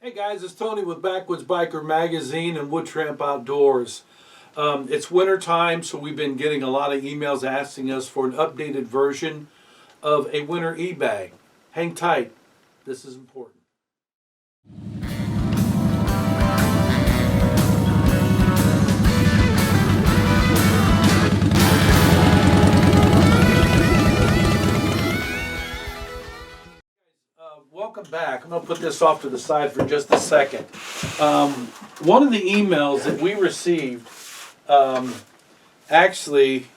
Hey guys, it's Tony with Backwoods Biker Magazine and Wood Tramp Outdoors. It's winter time, so we've been getting a lot of emails asking us for an updated version of a winter e-bag. Hang tight, this is important. Welcome back. I'm going to put this off to the side for just a second. One of the emails that we received, actually,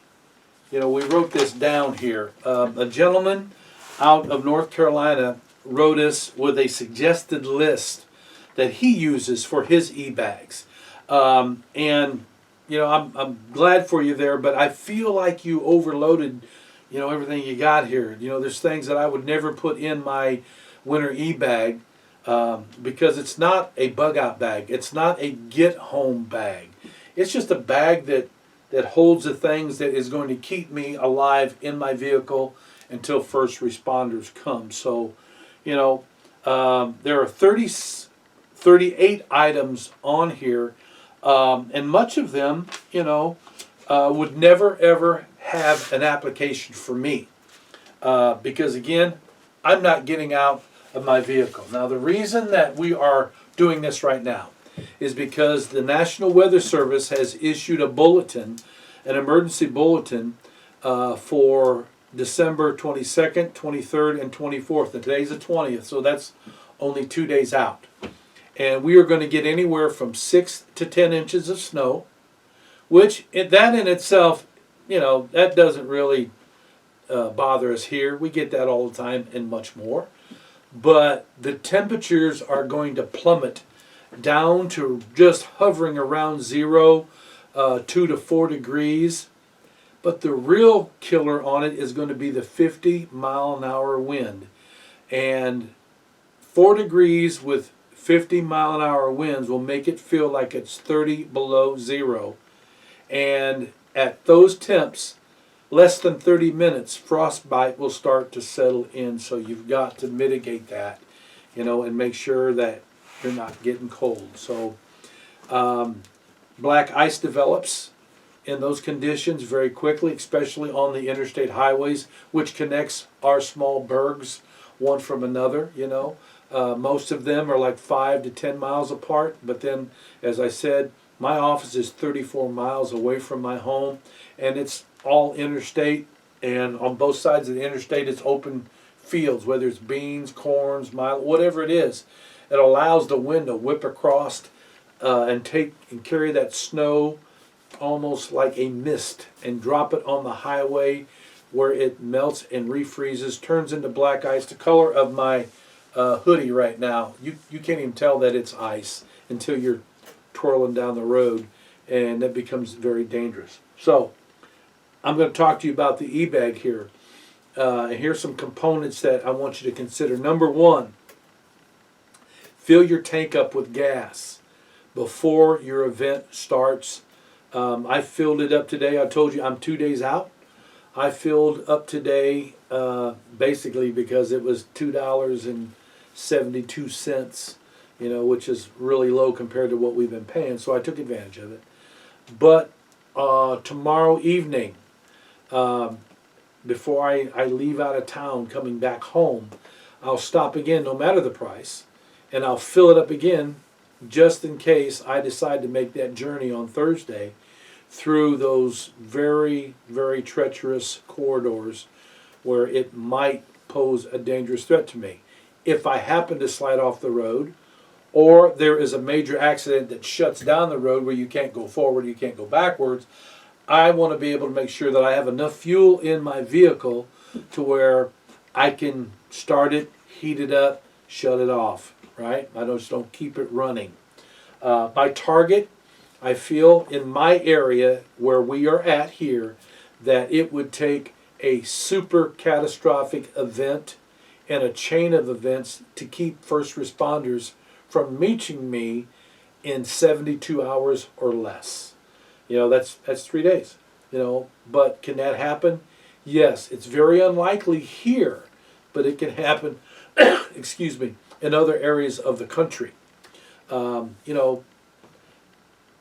we wrote this down here. A gentleman out of North Carolina wrote us with a suggested list that he uses for his e-bags. I'm glad for you there, but I feel like you overloaded, everything you got here. There's things that I would never put in my winter e-bag because it's not a bug out bag. It's not a get home bag. It's just a bag that holds the things that is going to keep me alive in my vehicle until first responders come. So, there are 38 items on here, and much of them, would never ever have an application for me because, again, I'm not getting out of my vehicle. Now, the reason that we are doing this right now is because the National Weather Service has issued a bulletin, an emergency bulletin for December 22nd, 23rd, and 24th. And today's the 20th, so that's only 2 days out. And we are going to get anywhere from 6 to 10 inches of snow, which that in itself, that doesn't really bother us here. We get that all the time and much more. But the temperatures are going to plummet down to just hovering around 2 to 4 degrees. But the real killer on it is going to be the 50-mile-an-hour wind. And 4 degrees with 50-mile-an-hour winds will make it feel like it's 30 below zero. And at those temps, less than 30 minutes, frostbite will start to settle in. So you've got to mitigate that, and make sure that you're not getting cold. So black ice develops in those conditions very quickly, especially on the interstate highways, which connects our small burgs one from another. Most of them are like 5 to 10 miles apart. But then, as I said, my office is 34 miles away from my home, and it's all interstate, and on both sides of the interstate it's open fields, whether it's beans, corns, whatever it is. It allows the wind to whip across and carry that snow almost like a mist and drop it on the highway where it melts and refreezes, turns into black ice, the color of my hoodie right now. You can't even tell that it's ice until you're twirling down the road, and that becomes very dangerous. So I'm going to talk to you about the e-bag here. Here's some components that I want you to consider. Number one, fill your tank up with gas before your event starts. I filled it up today. I told you I'm 2 days out. I filled up today basically because it was $2.72, which is really low compared to what we've been paying. So I took advantage of it. But tomorrow evening, before I leave out of town coming back home, I'll stop again no matter the price, and I'll fill it up again just in case I decide to make that journey on Thursday through those very, very treacherous corridors where it might pose a dangerous threat to me. If I happen to slide off the road, or there is a major accident that shuts down the road where you can't go forward, you can't go backwards, I want to be able to make sure that I have enough fuel in my vehicle to where I can start it, heat it up, shut it off, right? I just don't keep it running. My target, I feel in my area where we are at here, that it would take a super catastrophic event and a chain of events to keep first responders from reaching me in 72 hours or less. That's 3 days. But can that happen? Yes, it's very unlikely here, but it can happen, excuse me, in other areas of the country. You know,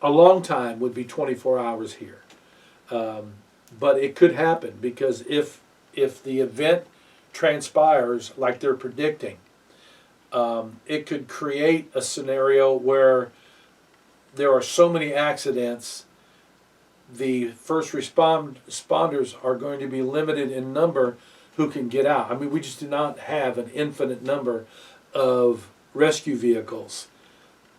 a long time would be 24 hours here. But it could happen because if the event transpires like they're predicting, it could create a scenario where there are so many accidents, the first responders are going to be limited in number who can get out. I mean, we just do not have an infinite number of rescue vehicles,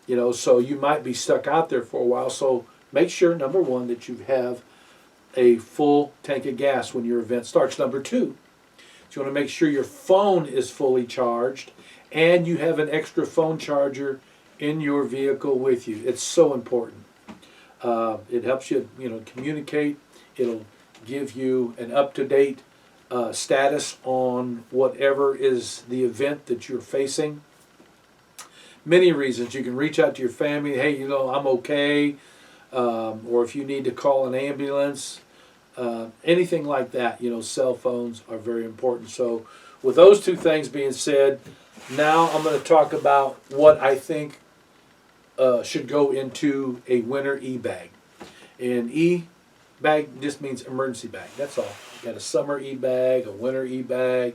you know, so you might be stuck out there for a while. So make sure, number one, that you have a full tank of gas when your event starts. Number two, you want to make sure your phone is fully charged and you have an extra phone charger in your vehicle with you. It's so important. It helps you, you know, communicate. It'll give you an up-to-date status on whatever is the event that you're facing. Many reasons. You can reach out to your family. Hey, you know, I'm okay. Or if you need to call an ambulance, anything like that. You know, cell phones are very important. So with those two things being said, now I'm going to talk about what I think should go into a winter e-bag. And e-bag just means emergency bag. That's all. You got a summer e-bag, a winter e-bag,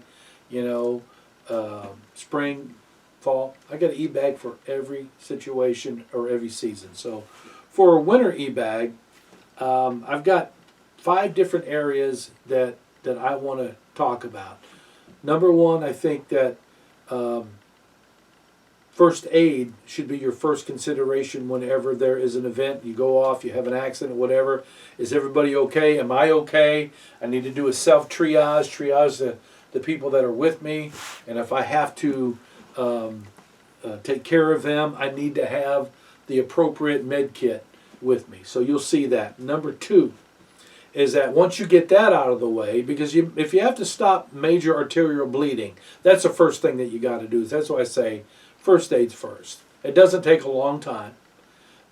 you know, spring, fall. I got an e-bag for every situation or every season. So for a winter e-bag, I've got 5 different areas that I want to talk about. Number one, I think that first aid should be your first consideration whenever there is an event. You go off, you have an accident, whatever. Is everybody okay? Am I okay? I need to do a triage the people that are with me. And if I have to take care of them, I need to have the appropriate med kit with me. So you'll see that. Number 2 is that once you get that out of the way, because if you have to stop major arterial bleeding, that's the first thing that you got to do. That's why I say first aid's first. It doesn't take a long time,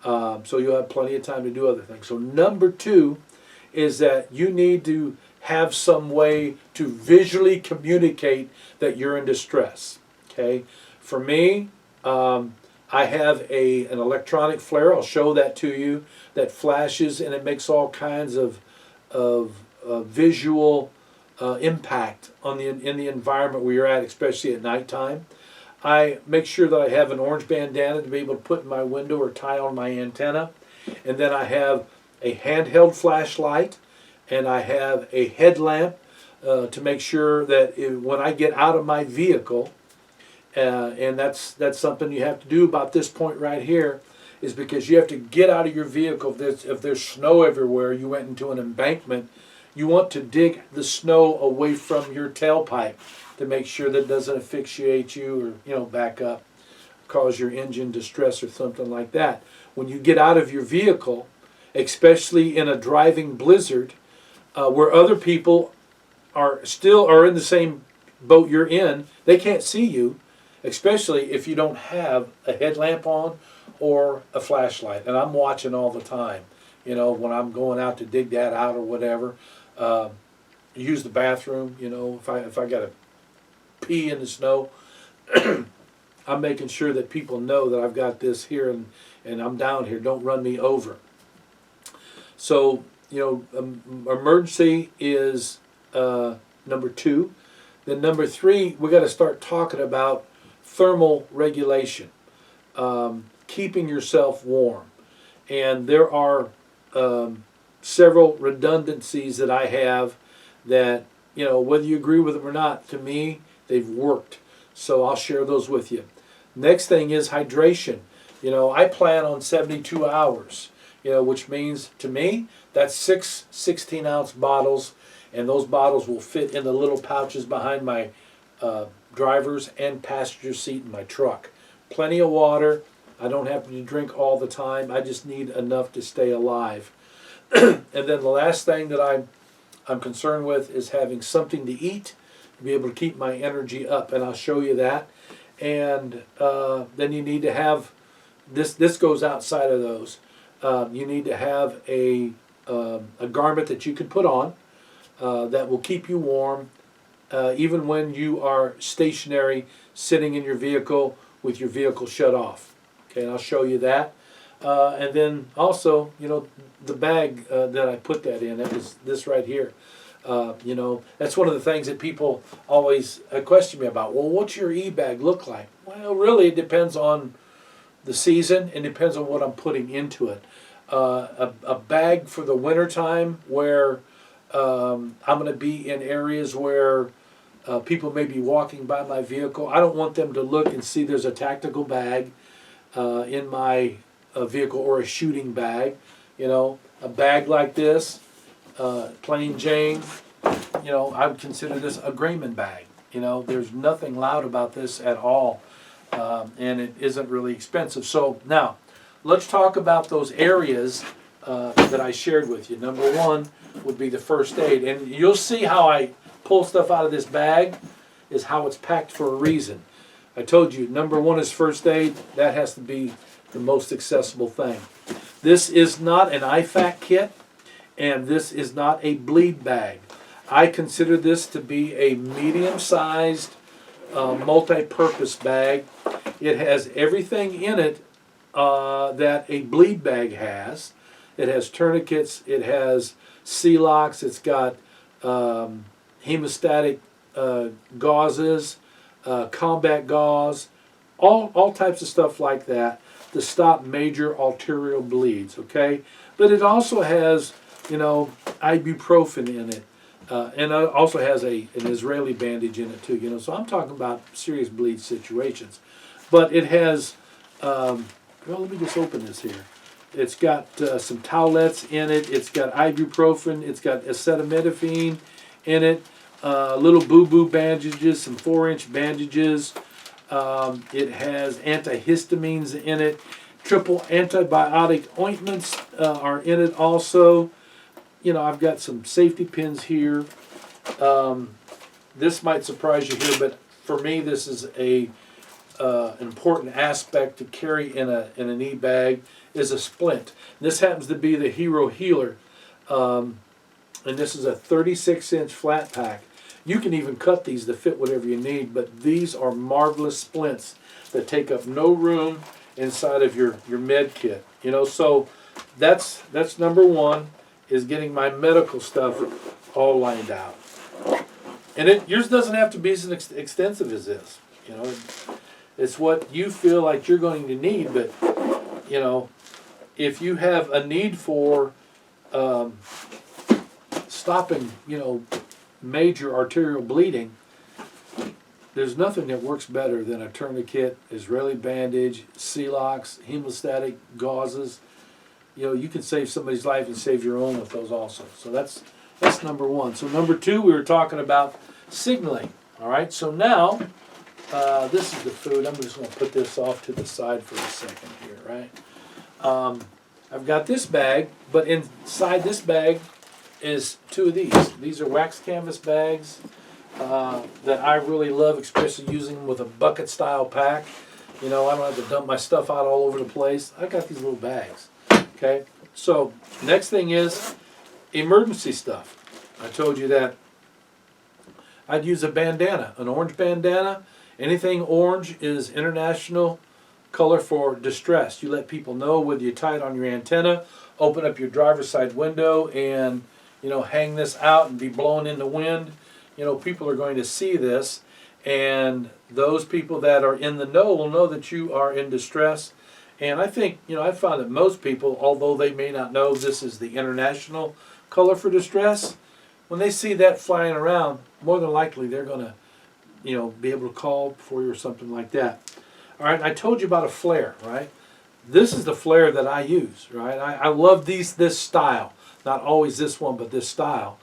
so you'll have plenty of time to do other things. So number 2 is that you need to have some way to visually communicate that you're in distress. Okay, for me, I have an electronic flare. I'll show that to you. That flashes and it makes all kinds of visual impact on in the environment where you're at, especially at nighttime. I make sure that I have an orange bandana to be able to put in my window or tie on my antenna. And then I have a handheld flashlight and I have a headlamp to make sure that when I get out of my vehicle, and that's something you have to do about this point right here, is because you have to get out of your vehicle. If there's snow everywhere, you went into an embankment, you want to dig the snow away from your tailpipe to make sure that it doesn't asphyxiate you or, you know, back up, cause your engine distress or something like that. When you get out of your vehicle, especially in a driving blizzard, where other people are in the same boat you're in, they can't see you, especially if you don't have a headlamp on or a flashlight. And I'm watching all the time, you know, when I'm going out to dig that out or whatever. Use the bathroom, you know, if I got to pee in the snow, I'm making sure that people know that I've got this here and I'm down here. Don't run me over. So, you know, emergency is number 2. Then number 3, we got to start talking about thermal regulation, keeping yourself warm. And there are several redundancies that I have that, you know, whether you agree with them or not, to me, they've worked. So I'll share those with you. Next thing is hydration. You know, I plan on 72 hours, you know, which means to me, that's 6 16-ounce bottles, and those bottles will fit in the little pouches behind my driver's and passenger seat in my truck. Plenty of water. I don't have to drink all the time. I just need enough to stay alive. And then the last thing that I'm concerned with is having something to eat to be able to keep my energy up, and I'll show you that. And then you need to have this goes outside of those. You need to have a garment that you can put on that will keep you warm, even when you are stationary, sitting in your vehicle with your vehicle shut off. Okay, and I'll show you that. And then also, you know, the bag that I put that in, that was this right here. You know, that's one of the things that people always question me about. Well, what's your e-bag look like? Well, really, it depends on the season and depends on what I'm putting into it. A bag for the winter time where I'm going to be in areas where people may be walking by my vehicle. I don't want them to look and see there's a tactical bag in my vehicle or a shooting bag. You know, a bag like this, plain Jane, you know, I would consider this a Grayman bag. You know, there's nothing loud about this at all, and it isn't really expensive. So now, let's talk about those areas that I shared with you. Number one would be the first aid, and you'll see how I pull stuff out of this bag is how it's packed for a reason. I told you, number one is first aid. That has to be the most accessible thing. This is not an IFAK kit, and this is not a bleed bag. I consider this to be a medium-sized multi-purpose bag. It has everything in it that a bleed bag has. It has tourniquets, it has C-locks, it's got hemostatic gauzes, combat gauze, all types of stuff like that to stop major arterial bleeds, okay? But it also has, you know, ibuprofen in it, and it also has an Israeli bandage in it too, you know, so I'm talking about serious bleed situations. But it has, well, let me just open this here. It's got some towelettes in it, it's got ibuprofen, it's got acetaminophen in it, little boo-boo bandages, some 4-inch bandages. It has antihistamines in it. Triple antibiotic ointments are in it also. You know, I've got some safety pins here. This might surprise you here, but for me, this is an important aspect to carry in an e-bag is a splint. This happens to be the Hero Healer, and this is a 36-inch flat pack. You can even cut these to fit whatever you need, but these are marvelous splints that take up no room inside of your med kit. You know, so that's number one, is getting my medical stuff all lined out. And yours doesn't have to be as extensive as this. You know, it's what you feel like you're going to need, but you know, if you have a need for stopping, you know, major arterial bleeding, there's nothing that works better than a tourniquet, Israeli bandage, C-locks, hemostatic gauzes. You know, you can save somebody's life and save your own with those also. So that's number one. So number two, we were talking about signaling. All right, so now this is the food. I'm just going to put this off to the side for a second here, right? I've got this bag, but inside this bag is two of these. These are wax canvas bags that I really love, especially using them with a bucket style pack. You know, I don't have to dump my stuff out all over the place. I got these little bags. Okay, so next thing is emergency stuff. I told you that I'd use a bandana, an orange bandana. Anything orange is international color for distress. You let people know whether you tie it on your antenna, open up your driver's side window, and you know, hang this out and be blown in the wind. You know, people are going to see this, and those people that are in the know will know that you are in distress. And I think, you know, I found that most people, although they may not know this is the international color for distress, when they see that flying around, more than likely they're going to, you know, be able to call for you or something like that. All right, I told you about a flare, right? This is the flare that I use, right? I love this style. Not always this one, but this style,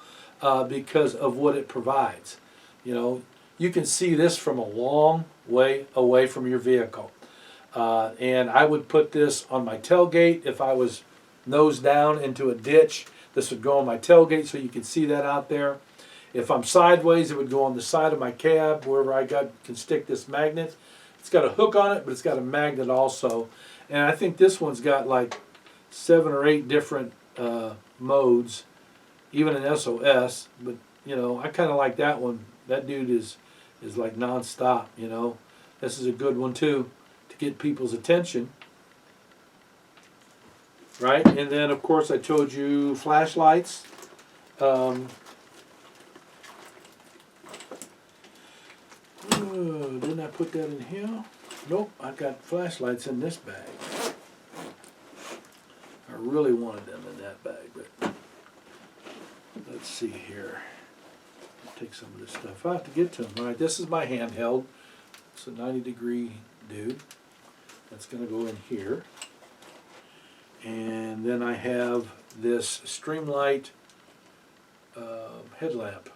because of what it provides. You know, you can see this from a long way away from your vehicle. And I would put this on my tailgate if I was nose down into a ditch. This would go on my tailgate so you can see that out there. If I'm sideways, it would go on the side of my cab, wherever I can stick this magnet. It's got a hook on it, but it's got a magnet also. And I think this one's got like 7 or 8 different modes, even an SOS. But you know, I kind of like that one. That dude is like non-stop. You know, this is a good one too to get people's attention. right? And then, of course, I told you flashlights. Didn't I put that in here? Nope, I've got flashlights in this bag. I really wanted them in that bag, but let's see here. Take some of this stuff. I have to get to them. All right, this is my handheld. It's a 90-degree dude. That's going to go in here. And then I have this Streamlight headlamp.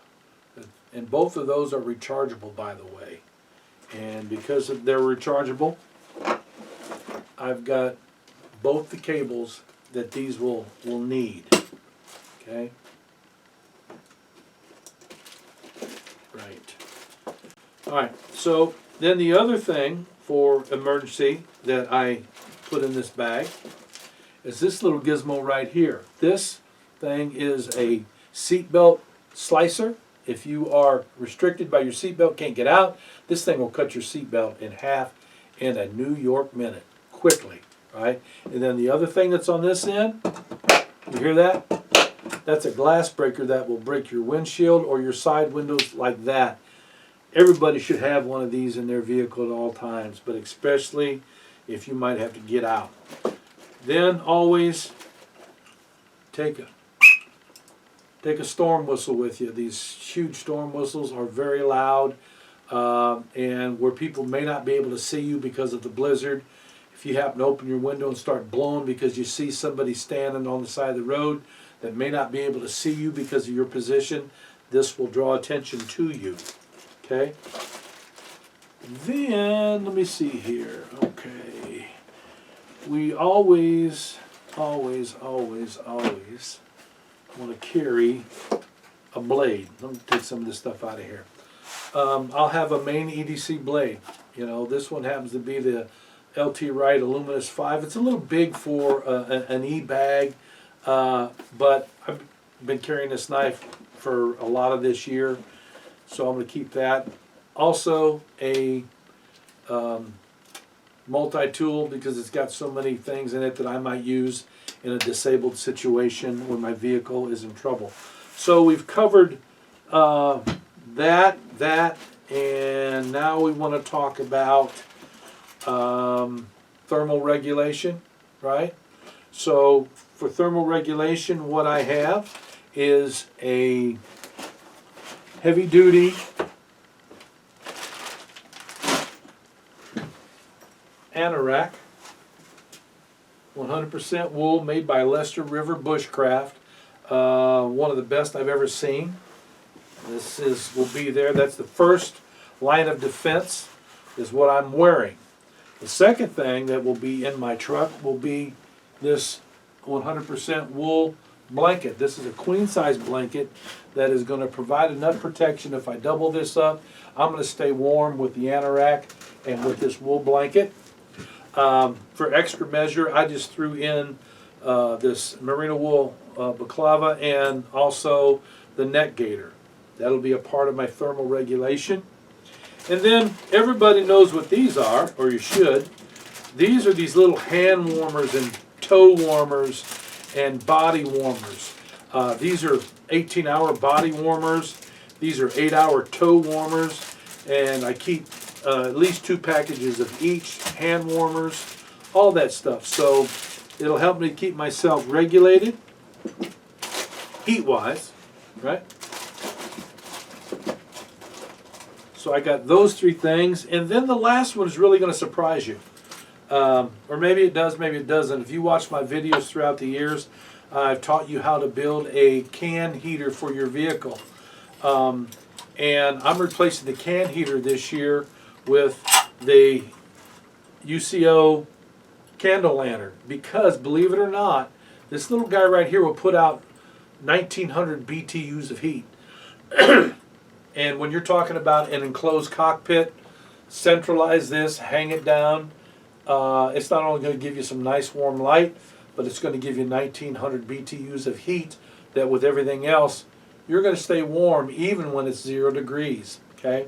And both of those are rechargeable, by the way. And because they're rechargeable, I've got both the cables that these will need. Okay? Right. Alright, so then the other thing for emergency that I put in this bag is this little gizmo right here. This thing is a seatbelt slicer. If you are restricted by your seatbelt, can't get out, this thing will cut your seatbelt in half in a New York minute, quickly, right? And then the other thing that's on this end, you hear that? That's a glass breaker that will break your windshield or your side windows like that. Everybody should have one of these in their vehicle at all times, but especially if you might have to get out. Then always take a storm whistle with you. These huge storm whistles are very loud, and where people may not be able to see you because of the blizzard. If you happen to open your window and start blowing because you see somebody standing on the side of the road that may not be able to see you because of your position, this will draw attention to you. Okay? Then, let me see here. Okay. We always want to carry a blade. Let me take some of this stuff out of here. I'll have a main EDC blade. You know, this one happens to be the LT Wright Illuminous 5. It's a little big for an e-bag, but I've been carrying this knife for a lot of this year, so I'm going to keep that. Also a multi-tool, because it's got so many things in it that I might use in a disabled situation when my vehicle is in trouble. So we've covered that, and now we want to talk about thermal regulation, right? So for thermal regulation, what I have is a heavy-duty anorak, 100% wool, made by Lester River Bushcraft. One of the best I've ever seen. This will be there. That's the first line of defense, is what I'm wearing. The second thing that will be in my truck will be this 100% wool blanket. This is a queen size blanket that is going to provide enough protection. If I double this up, I'm going to stay warm with the anorak and with this wool blanket. For extra measure, I just threw in this merino wool balaclava and also the neck gaiter. That'll be a part of my thermal regulation. And then everybody knows what these are, or you should. These are these little hand warmers and toe warmers and body warmers. These are 18-hour body warmers. These are 8-hour toe warmers. And I keep at least 2 packages of each, hand warmers, all that stuff. So it'll help me keep myself regulated, heat-wise, right? So I got those 3 things. And then the last one is really going to surprise you. Or maybe it does, maybe it doesn't. If you watch my videos throughout the years, I've taught you how to build a can heater for your vehicle. And I'm replacing the can heater this year with the UCO candle lantern, because believe it or not, this little guy right here will put out 1900 BTUs of heat. And when you're talking about an enclosed cockpit, centralize this, hang it down. It's not only going to give you some nice warm light, but it's going to give you 1900 BTUs of heat that with everything else, you're going to stay warm even when it's 0 degrees. Okay.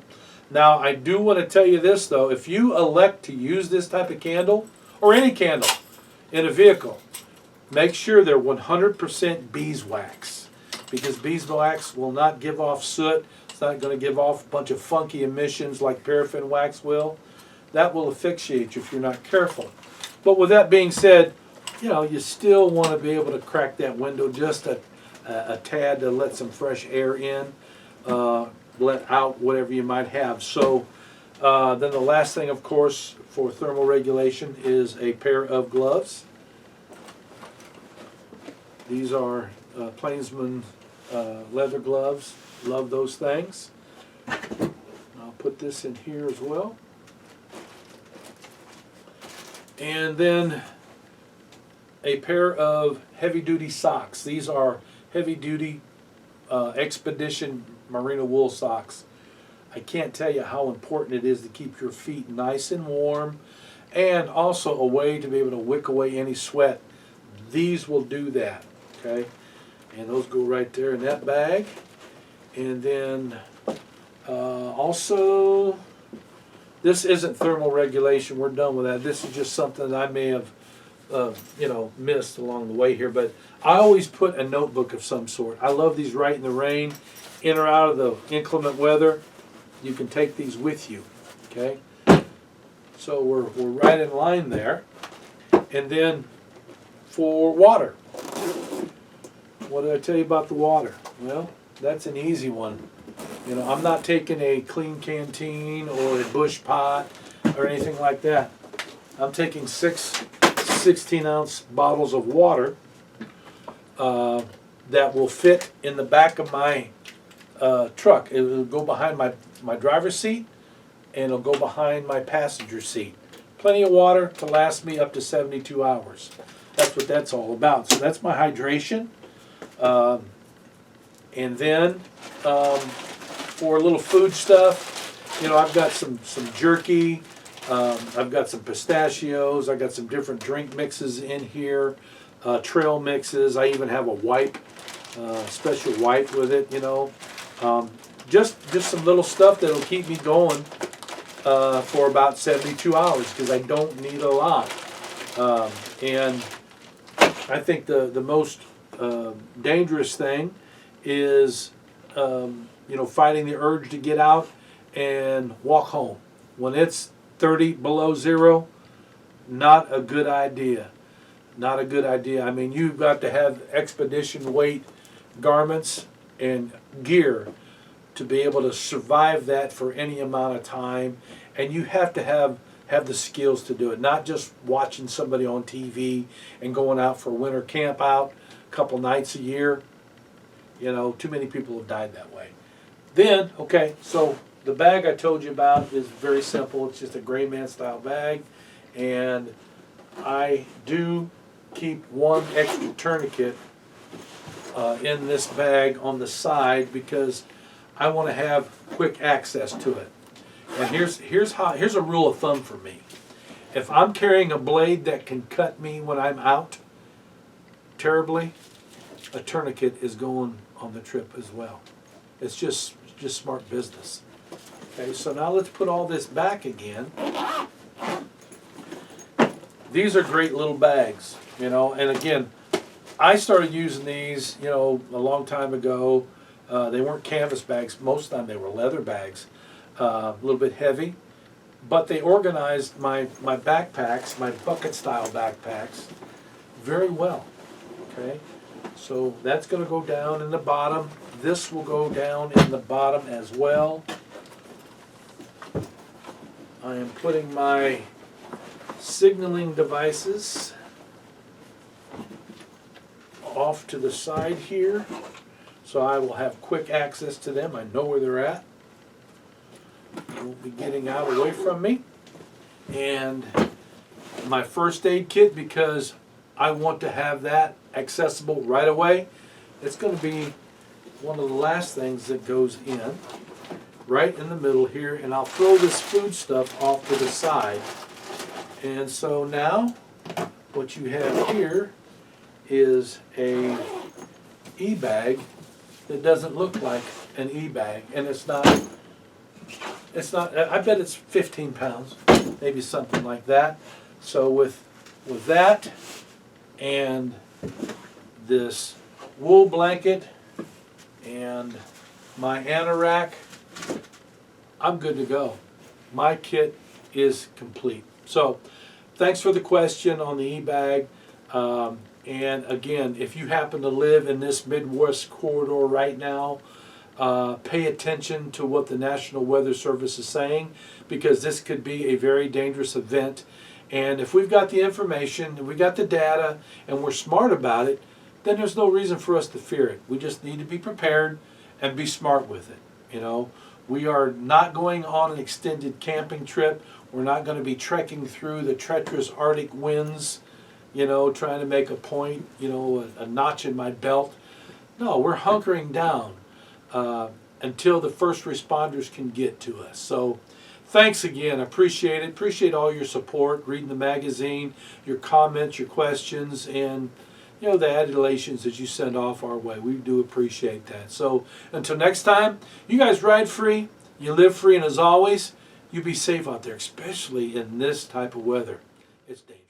Now, I do want to tell you this, though. If you elect to use this type of candle, or any candle, in a vehicle, make sure they're 100% beeswax, because beeswax will not give off soot. It's not going to give off a bunch of funky emissions like paraffin wax will. That will asphyxiate you if you're not careful. But with that being said, you know, you still want to be able to crack that window just a tad to let some fresh air in, let out whatever you might have. So then the last thing, of course, for thermal regulation is a pair of gloves. These are Plainsman leather gloves. Love those things. I'll put this in here as well. And then a pair of heavy-duty socks. These are heavy-duty Expedition Merino wool socks. I can't tell you how important it is to keep your feet nice and warm, and also a way to be able to wick away any sweat. These will do that, okay? And those go right there in that bag. And then also, this isn't thermal regulation. We're done with that. This is just something that I may have you know, missed along the way here, but I always put a notebook of some sort. I love these right in the rain, in or out of the inclement weather. You can take these with you, okay? So we're right in line there. And then for water, what did I tell you about the water? Well, that's an easy one. You know, I'm not taking a Clean Canteen or a Bush Pot or anything like that. I'm taking 6 16-ounce bottles of water that will fit in the back of my truck. It will go behind my driver's seat, and it'll go behind my passenger seat. Plenty of water to last me up to 72 hours. That's what that's all about. So that's my hydration. And then for a little food stuff, you know, I've got some jerky. I've got some pistachios. I've got some different drink mixes in here, trail mixes. I even have a wipe, special wipe with it, you know. Just some little stuff that'll keep me going for about 72 hours, because I don't need a lot. And I think the most dangerous thing is, you know, fighting the urge to get out and walk home. When it's 30 below zero, not a good idea. Not a good idea. I mean, you've got to have expedition weight garments and gear to be able to survive that for any amount of time, and you have to have the skills to do it, not just watching somebody on TV and going out for winter camp out a couple nights a year. You know, too many people have died that way. Then, okay, so the bag I told you about is very simple. It's just a gray man style bag, and I do keep one extra tourniquet in this bag on the side, because I want to have quick access to it. And here's a rule of thumb for me. If I'm carrying a blade that can cut me when I'm out terribly, a tourniquet is going on the trip as well. It's just smart business. Okay, so now let's put all this back again. These are great little bags, you know, and again, I started using these, you know, a long time ago. They weren't canvas bags. Most of the time they were leather bags, a little bit heavy, but they organized my backpacks, my bucket style backpacks, very well. Okay, so that's going to go down in the bottom. This will go down in the bottom as well. I am putting my signaling devices off to the side here, so I will have quick access to them. I know where they're at. They won't be getting out away from me. And my first aid kit, because I want to have that accessible right away. It's going to be one of the last things that goes in, right in the middle here, and I'll throw this food stuff off to the side. And so now what you have here is a e-bag that doesn't look like an e-bag, and it's not, I bet it's 15 pounds, maybe something like that. So with that and this wool blanket and my anorak, I'm good to go. My kit is complete. So thanks for the question on the e-bag. And again, if you happen to live in this Midwest corridor right now, pay attention to what the National Weather Service is saying, because this could be a very dangerous event. And if we've got the information, and we got the data, and we're smart about it, then there's no reason for us to fear it. We just need to be prepared and be smart with it. You know, we are not going on an extended camping trip. We're not going to be trekking through the treacherous Arctic winds, you know, trying to make a point, you know, a notch in my belt. No, we're hunkering down until the first responders can get to us. So thanks again. Appreciate it. Appreciate all your support, reading the magazine, your comments, your questions, and you know, the adulations that you send off our way. We do appreciate that. So until next time, you guys ride free, you live free, and as always, you be safe out there, especially in this type of weather. It's dangerous.